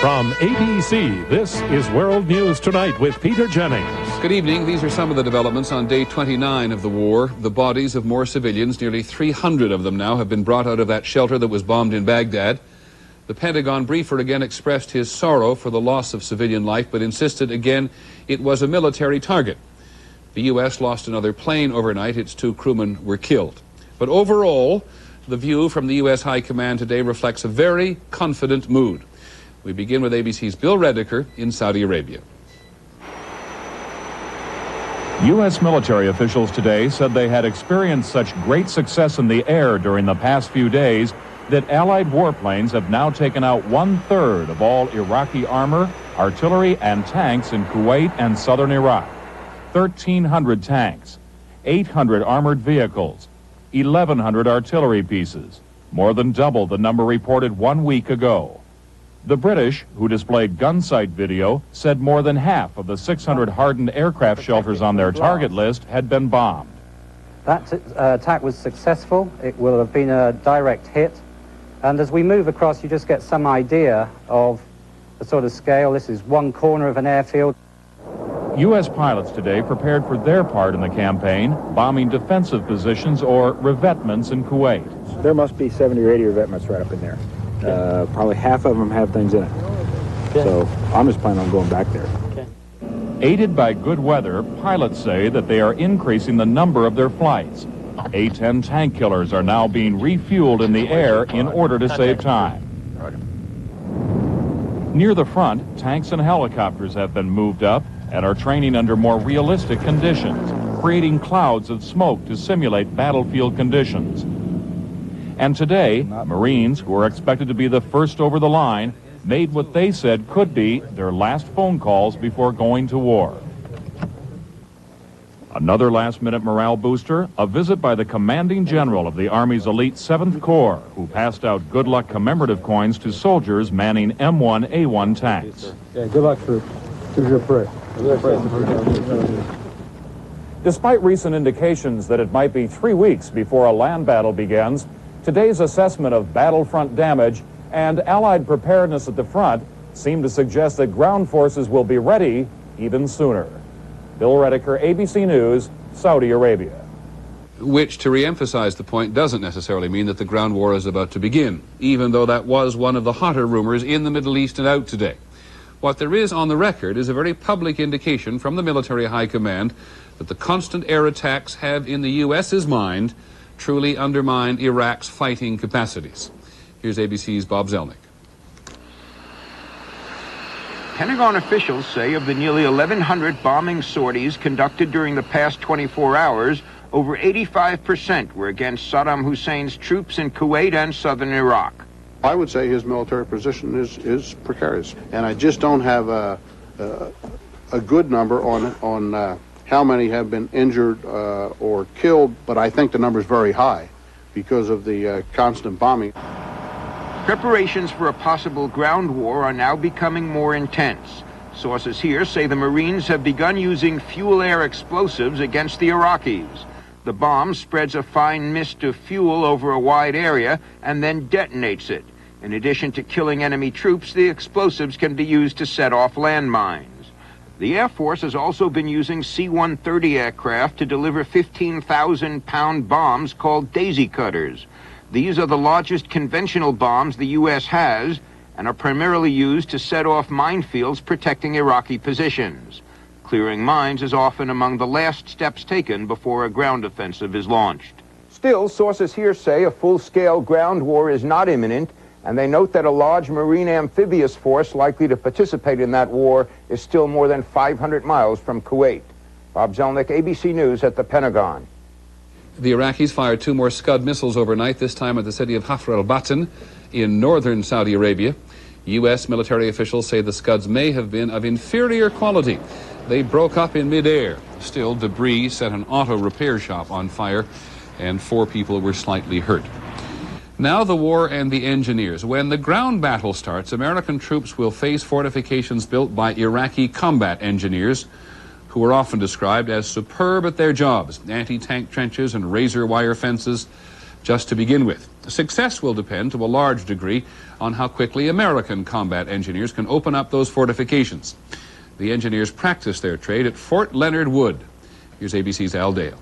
From ABC, this is World News Tonight with Peter Jennings. Good evening. These are some of the developments on day 29 of the war. The bodies of more civilians, nearly 300 of them now, have been brought out of that shelter that was bombed in Baghdad. The Pentagon briefer again expressed his sorrow for the loss of civilian life, but insisted again it was a military target. The U.S. lost another plane overnight. Its 2 crewmen were killed. But overall, the view from the U.S. High Command today reflects a very confident mood. We begin with ABC's Bill Redeker in Saudi Arabia. U.S. military officials today said they had experienced such great success in the air during the past few days that Allied warplanes have now taken out 1/3 of all Iraqi armor, artillery, and tanks in Kuwait and southern Iraq. 1,300 tanks, 800 armored vehicles, 1,100 artillery pieces, more than double the number reported 1 week ago. The British, who displayed gun sight video, said more than half of the 600 hardened aircraft shelters on their target list had been bombed. That attack was successful. It will have been a direct hit. And as we move across, you just get some idea of the sort of scale. This is one corner of an airfield. U.S. pilots today prepared for their part in the campaign, bombing defensive positions or revetments in Kuwait. There must be 70 or 80 revetments right up in there. Probably half of them have things in it. So I'm just planning on going back there. Aided by good weather, pilots say that they are increasing the number of their flights. A-10 tank killers are now being refueled in the air in order to save time. Near the front, tanks and helicopters have been moved up and are training under more realistic conditions, creating clouds of smoke to simulate battlefield conditions. And today, Marines, who are expected to be the first over the line, made what they said could be their last phone calls before going to war. Another last-minute morale booster, a visit by the commanding general of the Army's elite 7th Corps, who passed out good luck commemorative coins to soldiers manning M1A1 tanks. Yeah, good luck, troop. Here's your prayer. Despite recent indications that it might be 3 weeks before a land battle begins, today's assessment of battlefront damage and Allied preparedness at the front seem to suggest that ground forces will be ready even sooner. Bill Redeker, ABC News, Saudi Arabia. Which, to re-emphasize the point, doesn't necessarily mean that the ground war is about to begin, even though that was one of the hotter rumors in the Middle East and out today. What there is on the record is a very public indication from the military high command that the constant air attacks have, in the U.S.'s mind, truly undermined Iraq's fighting capacities. Here's ABC's Bob Zelnick. Pentagon officials say of the nearly 1,100 bombing sorties conducted during the past 24 hours, over 85% were against Saddam Hussein's troops in Kuwait and southern Iraq. I would say his military position is precarious, and I just don't have a good number on how many have been injured or killed, but I think the number is very high because of the constant bombing. Preparations for a possible ground war are now becoming more intense. Sources here say the Marines have begun using fuel-air explosives against the Iraqis. The bomb spreads a fine mist of fuel over a wide area and then detonates it. In addition to killing enemy troops, the explosives can be used to set off landmines. The Air Force has also been using C-130 aircraft to deliver 15,000-pound bombs called daisy cutters. These are the largest conventional bombs the U.S. has and are primarily used to set off minefields protecting Iraqi positions. Clearing mines is often among the last steps taken before a ground offensive is launched. Still, sources here say a full-scale ground war is not imminent, and they note that a large Marine amphibious force likely to participate in that war is still more than 500 miles from Kuwait. Bob Zelnick, ABC News at the Pentagon. The Iraqis fired 2 more Scud missiles overnight, this time at the city of Hafr al-Batan in northern Saudi Arabia. U.S. military officials say the Scuds may have been of inferior quality. They broke up in midair. Still, debris set an auto repair shop on fire, and 4 people were slightly hurt. Now the war and the engineers. When the ground battle starts, American troops will face fortifications built by Iraqi combat engineers, who are often described as superb at their jobs. Anti-tank trenches and razor wire fences, just to begin with. Success will depend to a large degree on how quickly American combat engineers can open up those fortifications. The engineers practice their trade at Fort Leonard Wood. Here's ABC's Al Dale.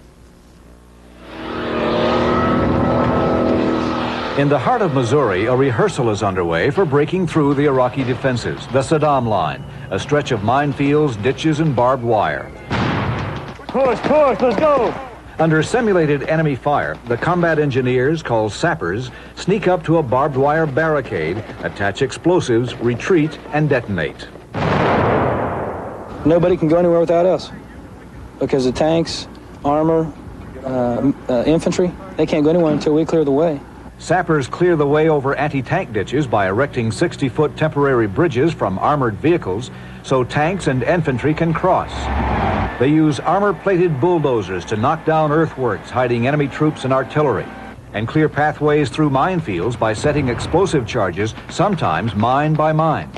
In the heart of Missouri, a rehearsal is underway for breaking through the Iraqi defenses, the Saddam Line, a stretch of minefields, ditches, and barbed wire. Push, let's go! Under simulated enemy fire, the combat engineers, called sappers, sneak up to a barbed wire barricade, attach explosives, retreat, and detonate. Nobody can go anywhere without us, because the tanks, armor, infantry, they can't go anywhere until we clear the way. Sappers clear the way over anti-tank ditches by erecting 60-foot temporary bridges from armored vehicles so tanks and infantry can cross. They use armor-plated bulldozers to knock down earthworks hiding enemy troops and artillery, and clear pathways through minefields by setting explosive charges, sometimes mine by mine.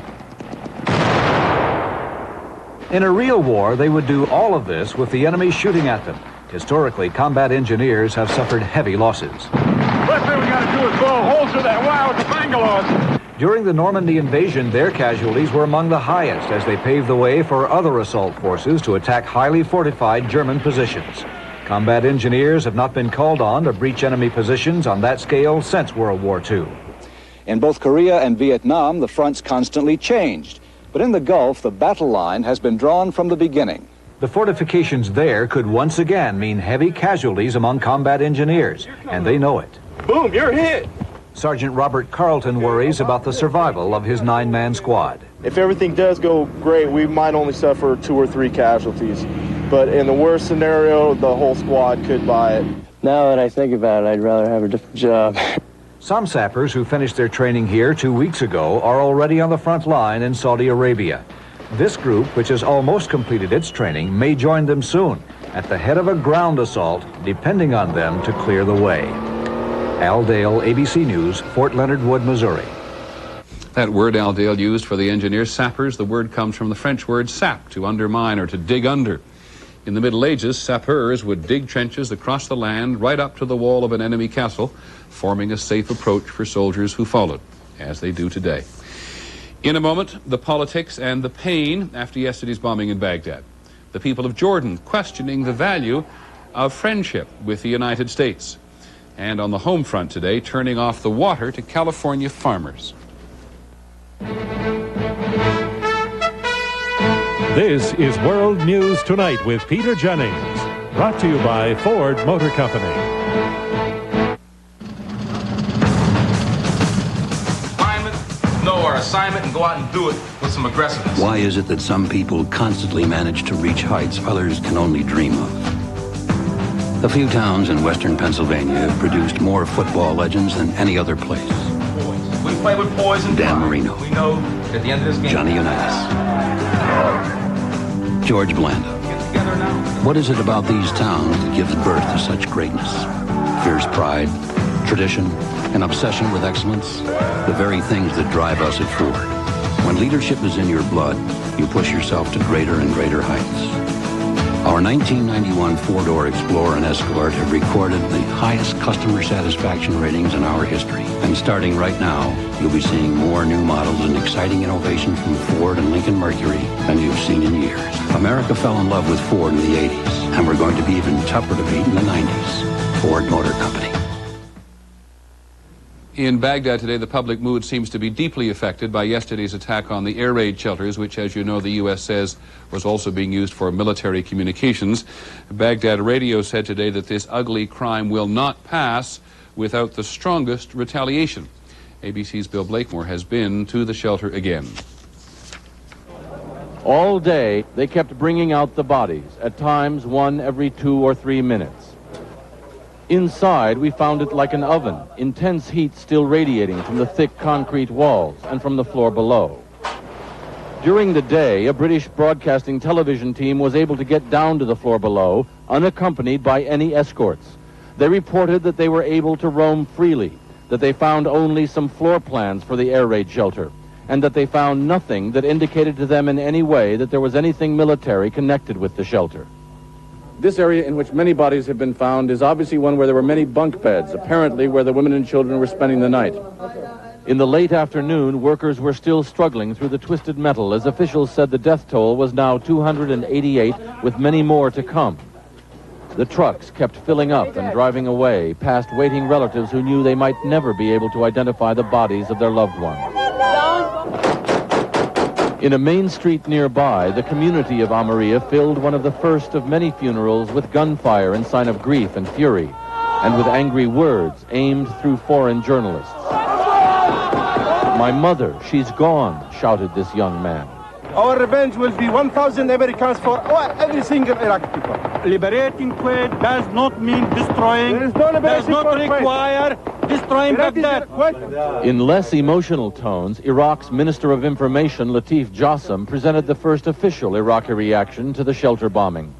In a real war, they would do all of this with the enemy shooting at them. Historically, combat engineers have suffered heavy losses. First thing we got to do is blow a hole through that wire with the Bangalores. During the Normandy invasion, their casualties were among the highest as they paved the way for other assault forces to attack highly fortified German positions. Combat engineers have not been called on to breach enemy positions on that scale since World War II. In both Korea and Vietnam, the fronts constantly changed. But in the Gulf, the battle line has been drawn from the beginning. The fortifications there could once again mean heavy casualties among combat engineers, and they know it. Boom, you're hit! Sergeant Robert Carlton worries about the survival of his 9-man squad. If everything does go great, we might only suffer 2 or 3 casualties. But in the worst scenario, the whole squad could buy it. Now that I think about it, I'd rather have a different job. Some sappers who finished their training here 2 weeks ago are already on the front line in Saudi Arabia. This group, which has almost completed its training, may join them soon at the head of a ground assault, depending on them to clear the way. Al Dale, ABC News, Fort Leonard Wood, Missouri. That word Al Dale used for the engineers, sappers, the word comes from the French word sap, to undermine or to dig under. In the Middle Ages, sappers would dig trenches across the land right up to the wall of an enemy castle, forming a safe approach for soldiers who followed, as they do today. In a moment, the politics and the pain after yesterday's bombing in Baghdad. The people of Jordan questioning the value of friendship with the United States. And on the home front today, turning off the water to California farmers. This is World News Tonight with Peter Jennings. Brought to you by Ford Motor Company. Know our assignment and go out and do it with some aggressiveness. Why is it that some people constantly manage to reach heights others can only dream of? A few towns in western Pennsylvania have produced more football legends than any other place. We play with poison. Dan Marino. We know at the end of this game. Johnny Unitas. George Blanda. What is it about these towns that gives birth to such greatness? Fierce pride, tradition, an obsession with excellence, the very things that drive us at Ford. When leadership is in your blood, you push yourself to greater and greater heights. Our 1991 four-door Explorer and Escort have recorded the highest customer satisfaction ratings in our history. And starting right now, you'll be seeing more new models and exciting innovation from Ford and Lincoln Mercury than you've seen in years. America fell in love with Ford in the 80s, and we're going to be even tougher to beat in the 90s. Ford Motor Company. In Baghdad today, the public mood seems to be deeply affected by yesterday's attack on the air raid shelters, which, as you know, the U.S. says was also being used for military communications. Baghdad radio said today that this ugly crime will not pass without the strongest retaliation. ABC's Bill Blakemore has been to the shelter again. All day, they kept bringing out the bodies, at times one every 2 or 3 minutes. Inside, we found it like an oven, intense heat still radiating from the thick concrete walls and from the floor below. During the day, a British broadcasting television team was able to get down to the floor below, unaccompanied by any escorts. They reported that they were able to roam freely, that they found only some floor plans for the air raid shelter, and that they found nothing that indicated to them in any way that there was anything military connected with the shelter. This area in which many bodies have been found is obviously one where there were many bunk beds, apparently where the women and children were spending the night. In the late afternoon, workers were still struggling through the twisted metal as officials said the death toll was now 288, with many more to come. The trucks kept filling up and driving away, past waiting relatives who knew they might never be able to identify the bodies of their loved ones. In a main street nearby, the community of Almeria filled one of the first of many funerals with gunfire in sign of grief and fury, and with angry words aimed through foreign journalists. "My mother, she's gone," shouted this young man. Our revenge will be 1,000 Americans for every single Iraqi people. Liberating Kuwait does not mean destroying, does not require destroying Baghdad. In less emotional tones, Iraq's Minister of Information, Latif Jassem, presented the first official Iraqi reaction to the shelter bombing.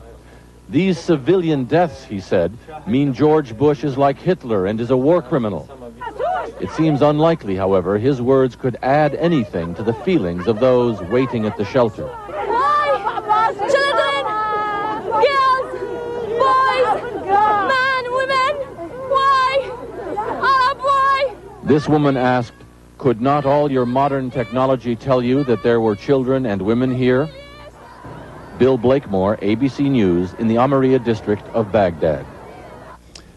"These civilian deaths," he said, "mean George Bush is like Hitler and is a war criminal." It seems unlikely, however, his words could add anything to the feelings of those waiting at the shelter. Why? Children, girls, boys, men, women, why? Arab, why? This woman asked, "Could not all your modern technology tell you that there were children and women here?" Bill Blakemore, ABC News, in the Almeria district of Baghdad.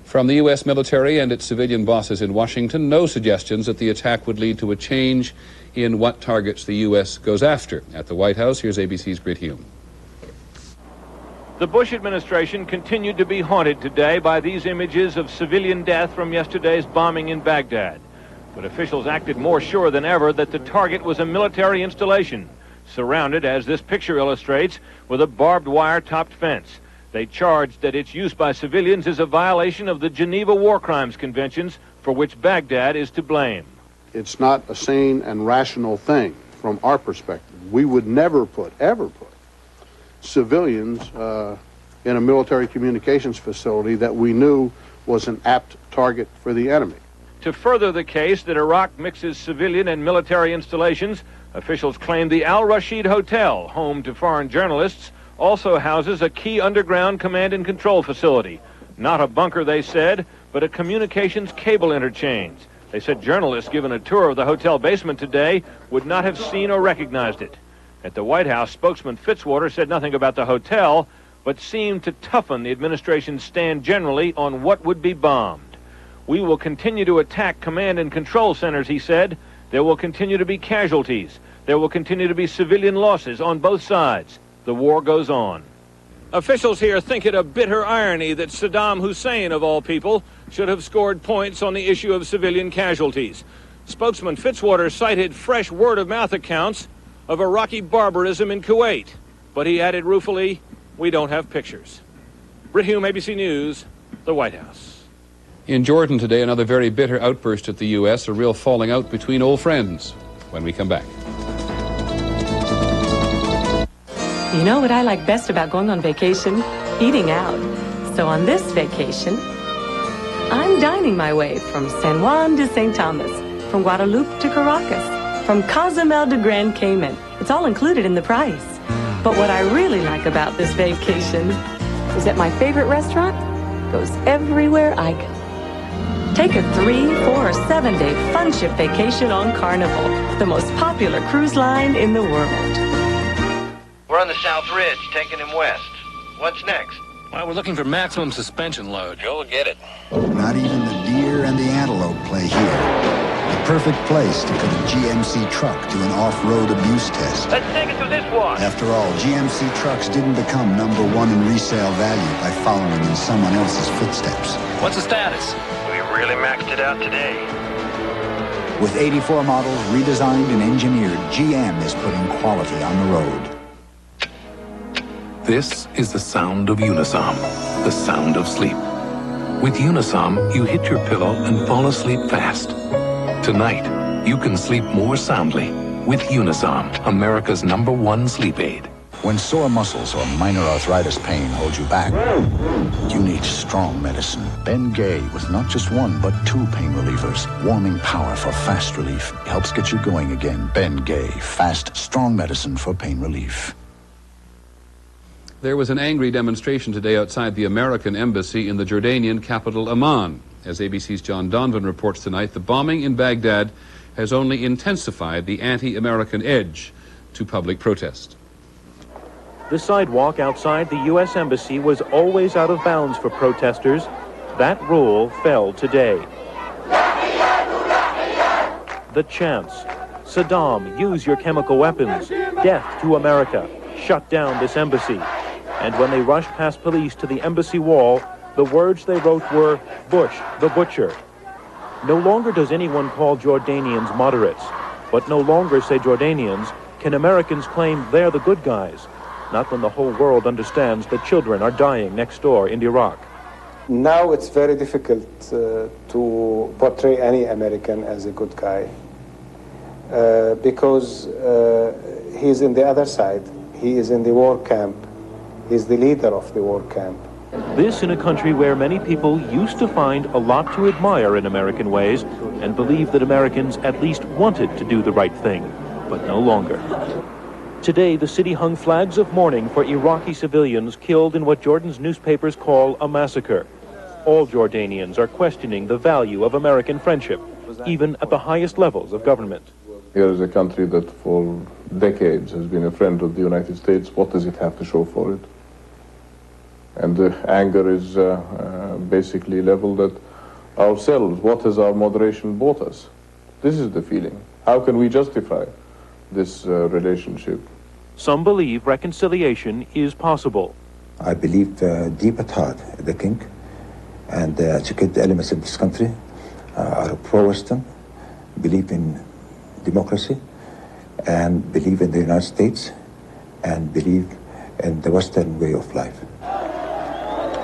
From the U.S. military and its civilian bosses in Washington, no suggestions that the attack would lead to a change in what targets the U.S. goes after. At the White House, here's ABC's Britt Hume. The Bush administration continued to be haunted today by these images of civilian death from yesterday's bombing in Baghdad. But officials acted more sure than ever that the target was a military installation, surrounded, as this picture illustrates, with a barbed wire-topped fence. They charged that its use by civilians is a violation of the Geneva War Crimes Conventions, for which Baghdad is to blame. It's not a sane and rational thing from our perspective. We would never ever put civilians in a military communications facility that we knew was an apt target for the enemy. To further the case that Iraq mixes civilian and military installations, officials claim the Al Rashid Hotel, home to foreign journalists, also houses a key underground command and control facility. Not a bunker, they said, but a communications cable interchange. They said journalists given a tour of the hotel basement today would not have seen or recognized it. At the White House, spokesman Fitzwater said nothing about the hotel, but seemed to toughen the administration's stand generally on what would be bombed. "We will continue to attack command and control centers," he said. "There will continue to be casualties. There will continue to be civilian losses on both sides. The war goes on." Officials here think it a bitter irony that Saddam Hussein, of all people, should have scored points on the issue of civilian casualties. Spokesman Fitzwater cited fresh word-of-mouth accounts of Iraqi barbarism in Kuwait, but he added ruefully, "We don't have pictures." Britt Hume, ABC News, the White House. In Jordan today, another very bitter outburst at the U.S., a real falling out between old friends. When we come back. You know what I like best about going on vacation? Eating out. So on this vacation, I'm dining my way from San Juan to St. Thomas, from Guadalupe to Caracas, from Cozumel to Grand Cayman. It's all included in the price. But what I really like about this vacation is that my favorite restaurant goes everywhere I go. Take a 3, 4, or 7-day fun ship vacation on Carnival, the most popular cruise line in the world. We're on the South Ridge, taking him west. What's next? Well, we're looking for maximum suspension load. Go get it. Not even the deer and the antelope play here. The perfect place to put a GMC truck to an off-road abuse test. Let's take it to this one. After all, GMC trucks didn't become #1 in resale value by following in someone else's footsteps. What's the status? We really maxed it out today. With 84 models redesigned and engineered, GM is putting quality on the road. This is the sound of Unisom, the sound of sleep. With Unisom, you hit your pillow and fall asleep fast. Tonight, you can sleep more soundly with Unisom, America's #1 sleep aid. When sore muscles or minor arthritis pain hold you back, you need strong medicine. Ben Gay with not just 1, but 2 pain relievers. Warming power for fast relief helps get you going again. Ben Gay, fast, strong medicine for pain relief. There was an angry demonstration today outside the American embassy in the Jordanian capital Amman. As ABC's John Donvan reports tonight, the bombing in Baghdad has only intensified the anti-American edge to public protest. The sidewalk outside the U.S. Embassy was always out of bounds for protesters. That rule fell today. The chants, Saddam, use your chemical weapons, death to America, shut down this embassy. And when they rushed past police to the embassy wall, the words they wrote were, Bush, the butcher. No longer does anyone call Jordanians moderates, but no longer, say Jordanians, can Americans claim they're the good guys. Not when the whole world understands that children are dying next door in Iraq. Now it's very difficult to portray any American as a good guy because he's in the other side. He is in the war camp. He's the leader of the war camp. This in a country where many people used to find a lot to admire in American ways and believe that Americans at least wanted to do the right thing, but no longer. Today, the city hung flags of mourning for Iraqi civilians killed in what Jordan's newspapers call a massacre. All Jordanians are questioning the value of American friendship, even at the highest levels of government. Here is a country that for decades has been a friend of the United States. What does it have to show for it? And the anger is basically leveled at ourselves. What has our moderation bought us? This is the feeling. How can we justify this relationship? Some believe reconciliation is possible. I believe deep at heart the king and the educated elements in this country are pro-Western, believe in democracy, and believe in the United States, and believe in the Western way of life.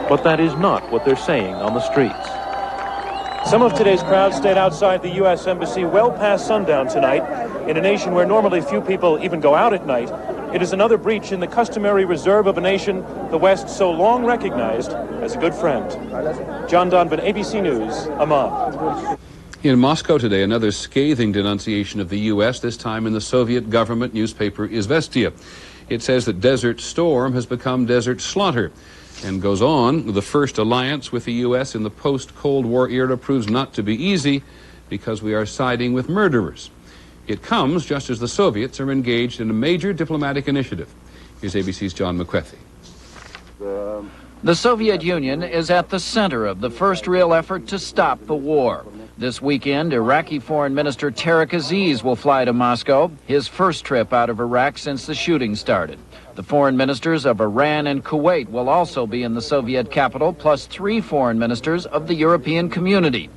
But that is not what they're saying on the streets. Some of today's crowd stayed outside the U.S. Embassy well past sundown tonight. In a nation where normally few people even go out at night, it is another breach in the customary reserve of a nation the West so long recognized as a good friend. John Donvan, ABC News, Amman. In Moscow today, another scathing denunciation of the U.S., this time in the Soviet government newspaper Izvestia. It says that Desert Storm has become Desert Slaughter, and goes on, the first alliance with the U.S. in the post-Cold War era proves not to be easy because we are siding with murderers. It comes just as the Soviets are engaged in a major diplomatic initiative. Here's ABC's John McWethy. The Soviet Union is at the center of the first real effort to stop the war. This weekend, Iraqi Foreign Minister Tariq Aziz will fly to Moscow, his first trip out of Iraq since the shooting started. The foreign ministers of Iran and Kuwait will also be in the Soviet capital, plus 3 foreign ministers of the European community.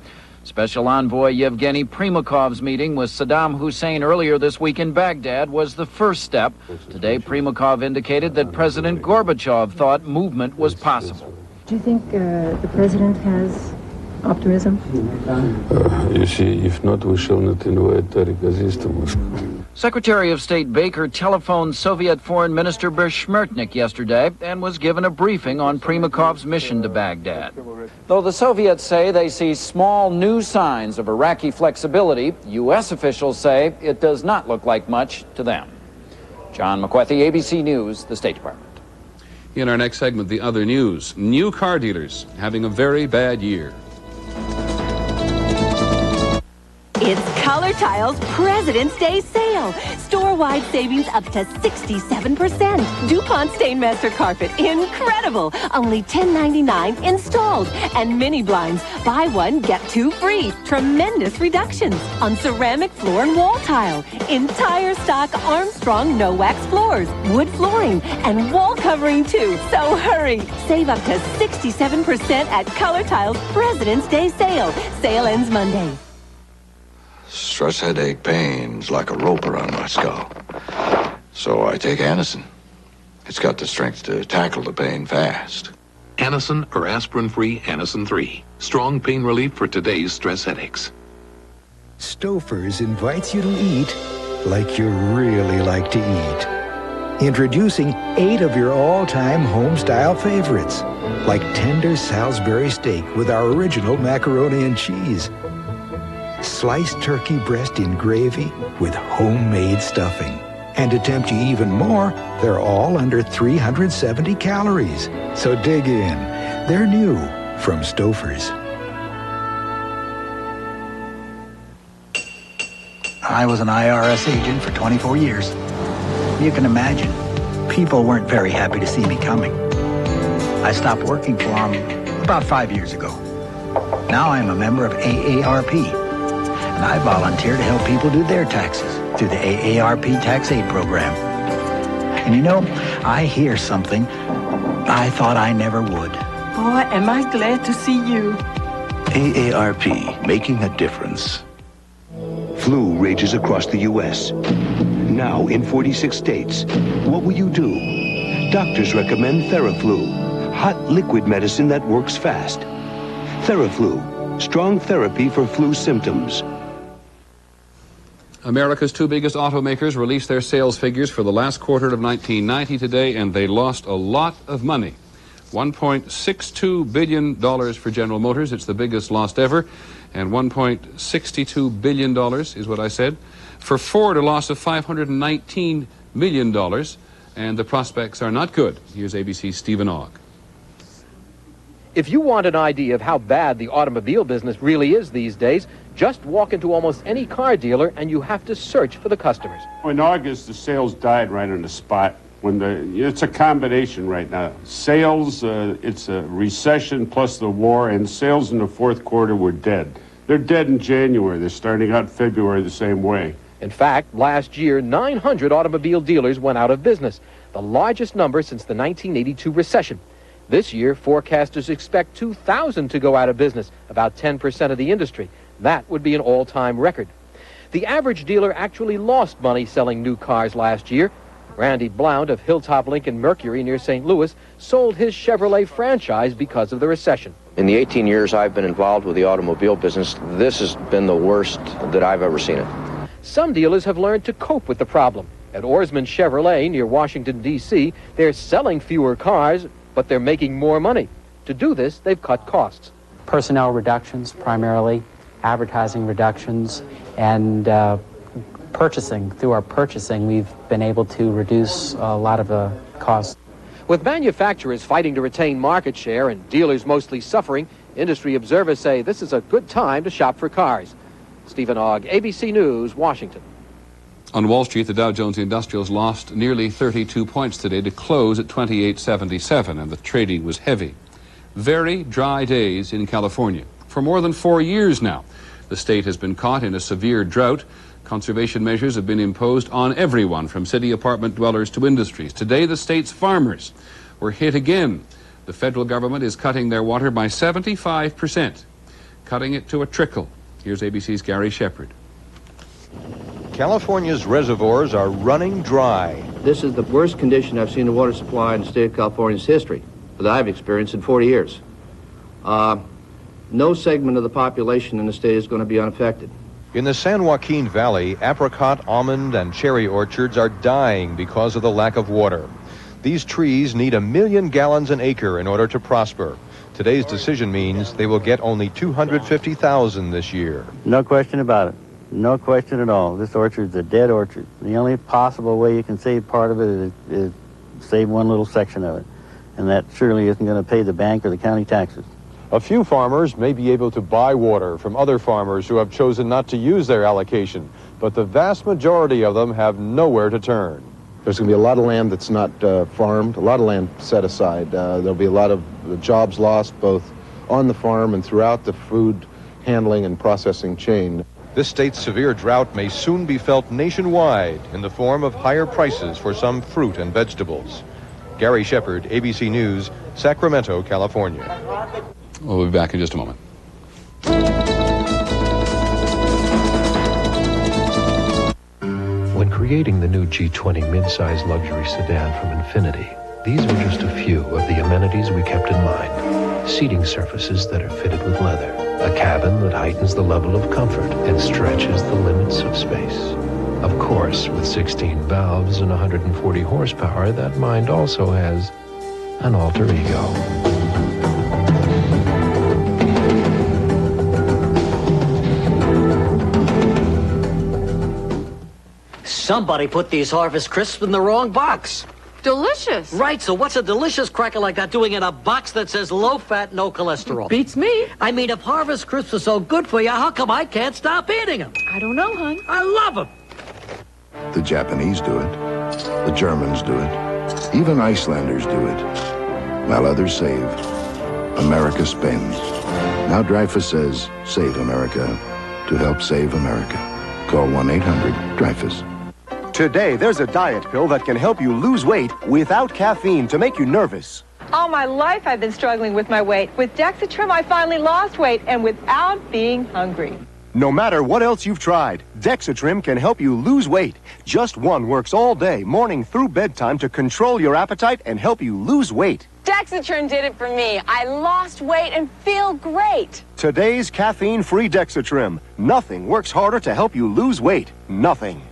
Special envoy Yevgeny Primakov's meeting with Saddam Hussein earlier this week in Baghdad was the first step. Today, Primakov indicated that President Gorbachev thought movement was possible. Do you think the president has optimism? You see, if not, we shall not invite Tariq Aziz to Moscow. Secretary of State Baker telephoned Soviet Foreign Minister Bezhmertnik yesterday and was given a briefing on Primakov's mission to Baghdad. Though the Soviets say they see small new signs of Iraqi flexibility, U.S. officials say it does not look like much to them. John McWethy, ABC News, the State Department. In our next segment, the other news. New car dealers having a very bad year. It's Color Tile's President's Day sale. Store-wide savings up to 67%. DuPont Stainmaster Carpet, incredible. Only $10.99 installed. And mini blinds, buy one, get 2 free. Tremendous reductions on ceramic floor and wall tile. Entire stock Armstrong no-wax floors, wood flooring, and wall covering too. So hurry. Save up to 67% at Color Tile's President's Day sale. Sale ends Monday. Stress, headache, pains like a rope around my skull. So I take Anacin. It's got the strength to tackle the pain fast. Anacin or aspirin-free Anacin 3. Strong pain relief for today's stress headaches. Stouffer's invites you to eat like you really like to eat. Introducing 8 of your all-time home-style favorites, like tender Salisbury steak with our original macaroni and cheese, sliced turkey breast in gravy with homemade stuffing, And to tempt you even more, they're all under 370 calories. So dig in. They're new from Stouffer's. I was an IRS agent for 24 years. You can imagine, people weren't very happy to see me coming. I stopped working for them about 5 years ago. Now I'm a member of AARP, and I volunteer to help people do their taxes through the AARP Tax Aid Program. And you know, I hear something I thought I never would. Boy, am I glad to see you. AARP, making a difference. Flu rages across the U.S. Now in 46 states. What will you do? Doctors recommend Theraflu, hot liquid medicine that works fast. Theraflu, strong therapy for flu symptoms. America's two biggest automakers released their sales figures for the last quarter of 1990 today, and they lost a lot of money. $1.62 billion for General Motors. It's the biggest loss ever. And $1.62 billion is what I said. For Ford, a loss of $519 million. And the prospects are not good. Here's ABC's Stephen Ogg. If you want an idea of how bad the automobile business really is these days, just walk into almost any car dealer and you have to search for the customers. In August, the sales died right on the spot. It's a combination right now. Sales, it's a recession plus the war, and sales in the fourth quarter were dead. They're dead in January. They're starting out in February the same way. In fact, last year, 900 automobile dealers went out of business, the largest number since the 1982 recession. This year, forecasters expect 2,000 to go out of business, about 10% of the industry. That would be an all-time record. The average dealer actually lost money selling new cars last year. Randy Blount of Hilltop Lincoln Mercury near St. Louis sold his Chevrolet franchise because of the recession. In the 18 years I've been involved with the automobile business, this has been the worst that I've ever seen it. Some dealers have learned to cope with the problem. At Oarsman Chevrolet near Washington, D.C., they're selling fewer cars, but they're making more money. To do this, they've cut costs. Personnel reductions primarily, advertising reductions, and purchasing. Through our purchasing, we've been able to reduce a lot of the costs. With manufacturers fighting to retain market share and dealers mostly suffering, industry observers say this is a good time to shop for cars. Stephen Ogg, ABC News, Washington. On Wall Street, the Dow Jones Industrials lost nearly 32 points today to close at 2877, and the trading was heavy. Very dry days in California. For more than 4 years now, the state has been caught in a severe drought. Conservation measures have been imposed on everyone, from city apartment dwellers to industries. Today, the state's farmers were hit again. The federal government is cutting their water by 75%, cutting it to a trickle. Here's ABC's Gary Shepard. California's reservoirs are running dry. This is the worst condition I've seen the water supply in the state of California's history that I've experienced in 40 years. No segment of the population in the state is going to be unaffected. In the San Joaquin Valley, apricot, almond, and cherry orchards are dying because of the lack of water. These trees need 1 million gallons an acre in order to prosper. Today's decision means they will get only 250,000 this year. No question about it. No question at all. This orchard's a dead orchard. The only possible way you can save part of it is save one little section of it. And that surely isn't going to pay the bank or the county taxes. A few farmers may be able to buy water from other farmers who have chosen not to use their allocation, but the vast majority of them have nowhere to turn. There's going to be a lot of land that's not farmed, a lot of land set aside. There'll be a lot of jobs lost both on the farm and throughout the food handling and processing chain. This state's severe drought may soon be felt nationwide in the form of higher prices for some fruit and vegetables. Gary Shepard, ABC News, Sacramento, California. We'll be back in just a moment. When creating the new G20 midsize luxury sedan from Infiniti, these were just a few of the amenities we kept in mind. Seating surfaces that are fitted with leather, a cabin that heightens the level of comfort and stretches the limits of space. Of course, with 16 valves and 140 horsepower, that mind also has an alter ego. Somebody put these Harvest Crisps in the wrong box. Delicious. Right, so what's a delicious cracker like that doing in a box that says low fat, no cholesterol? Beats me. I mean, if Harvest Crisps are so good for you, how come I can't stop eating them? I don't know, hon. I love them. The Japanese do it. The Germans do it. Even Icelanders do it. While others save, America spends. Now Dreyfus says, save America to help save America. Call 1-800-DREYFUS. Today, there's a diet pill that can help you lose weight without caffeine to make you nervous. All my life I've been struggling with my weight. With Dexatrim, I finally lost weight and without being hungry. No matter what else you've tried, Dexatrim can help you lose weight. Just one works all day, morning through bedtime, to control your appetite and help you lose weight. Dexatrim did it for me. I lost weight and feel great. Today's caffeine-free Dexatrim. Nothing works harder to help you lose weight. Nothing.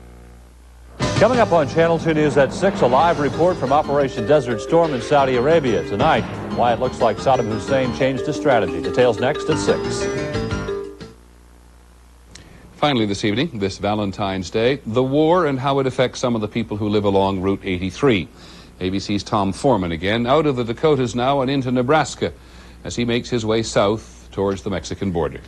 Coming up on Channel 2 News at 6, a live report from Operation Desert Storm in Saudi Arabia. Tonight, why it looks like Saddam Hussein changed his strategy. Details next at 6. Finally this evening, this Valentine's Day, the war and how it affects some of the people who live along Route 83. ABC's Tom Foreman again, out of the Dakotas now and into Nebraska, as he makes his way south towards the Mexican border.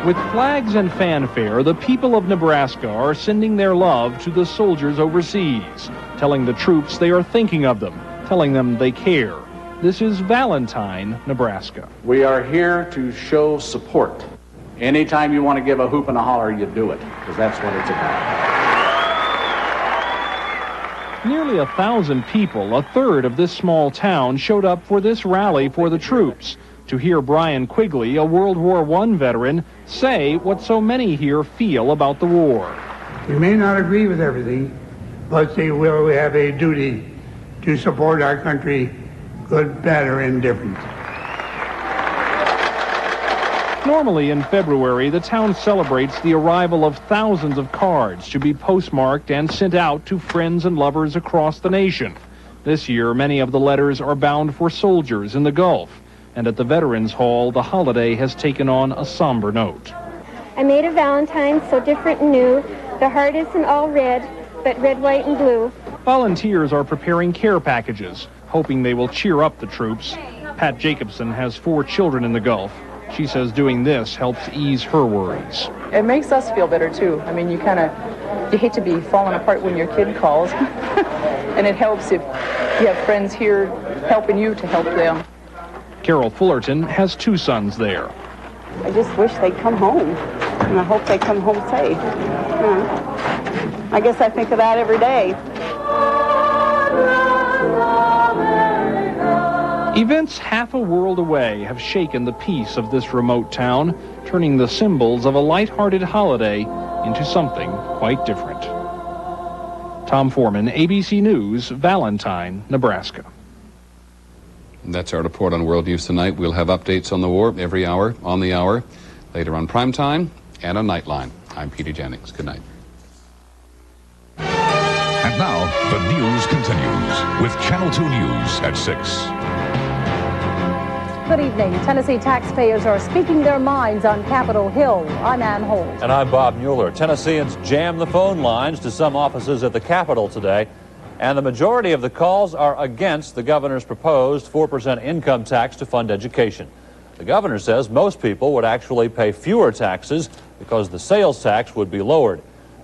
With flags and fanfare, the people of Nebraska are sending their love to the soldiers overseas, telling the troops they are thinking of them, telling them they care. This is Valentine, Nebraska. We are here to show support. Anytime you want to give a hoop and a holler, you do it, because that's what it's about. Nearly 1,000 people, a third of this small town, showed up for this rally for the troops to hear Brian Quigley, a World War I veteran, say what so many here feel about the war. We may not agree with everything, but we have a duty to support our country, good, bad, or indifferent. Normally in February, the town celebrates the arrival of thousands of cards to be postmarked and sent out to friends and lovers across the nation. This year, many of the letters are bound for soldiers in the Gulf, and at the Veterans Hall, the holiday has taken on a somber note. I made a Valentine so different and new. The heart isn't all red, but red, white, and blue. Volunteers are preparing care packages, hoping they will cheer up the troops. Pat Jacobson has 4 children in the Gulf. She says doing this helps ease her worries. It makes us feel better, too. I mean, you hate to be falling apart when your kid calls. And it helps if you have friends here helping you to help them. Carol Fullerton has 2 sons there. I just wish they'd come home, and I hope they come home safe. Yeah. I guess I think of that every day. Events half a world away have shaken the peace of this remote town, turning the symbols of a light-hearted holiday into something quite different. Tom Foreman, ABC News, Valentine, Nebraska. That's our report on World News tonight. We'll have updates on the war every hour, on the hour, later on Primetime and on Nightline. I'm Peter Jennings. Good night. And now, the news continues with Channel 2 News at 6. Good evening. Tennessee taxpayers are speaking their minds on Capitol Hill. I'm Ann Holt. And I'm Bob Mueller. Tennesseans jammed the phone lines to some offices at the Capitol today, and the majority of the calls are against the governor's proposed 4% income tax to fund education. The governor says most people would actually pay fewer taxes because the sales tax would be lowered.